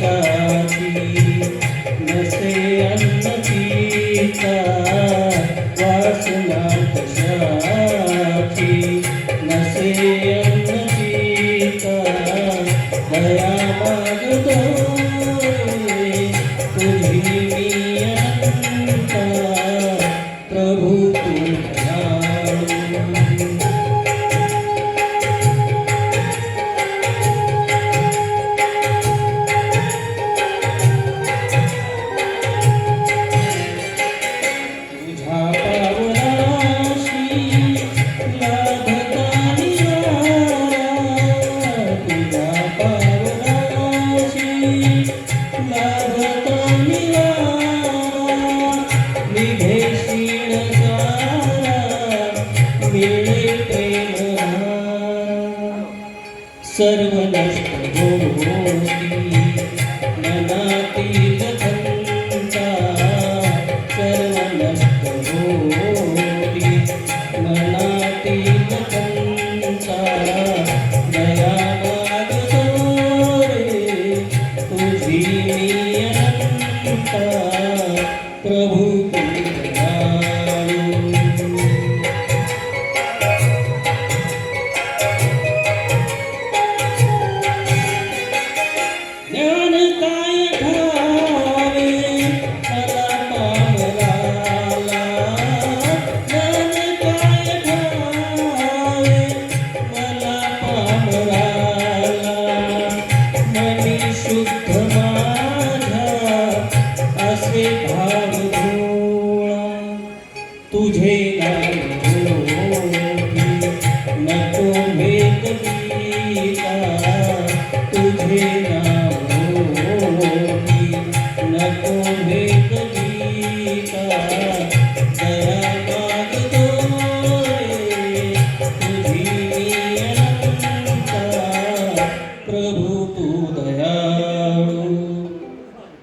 कशाची नसे अन्न पिता वासना कशाची नसे अन्न पिता दया मागतो तुझी मी अनंता प्रभू तू दयाळू सर्व नष्ट होती मनातील खंता सर्व नष्ट होती मनातील खंता दया मागतो रे तुझी मी अनंता प्रभू तू दयाळू तुझे नाम नको भेद गीता तुझे नाम नको भेद गीता दया मागतो रे तुझी मी अनंता प्रभू तू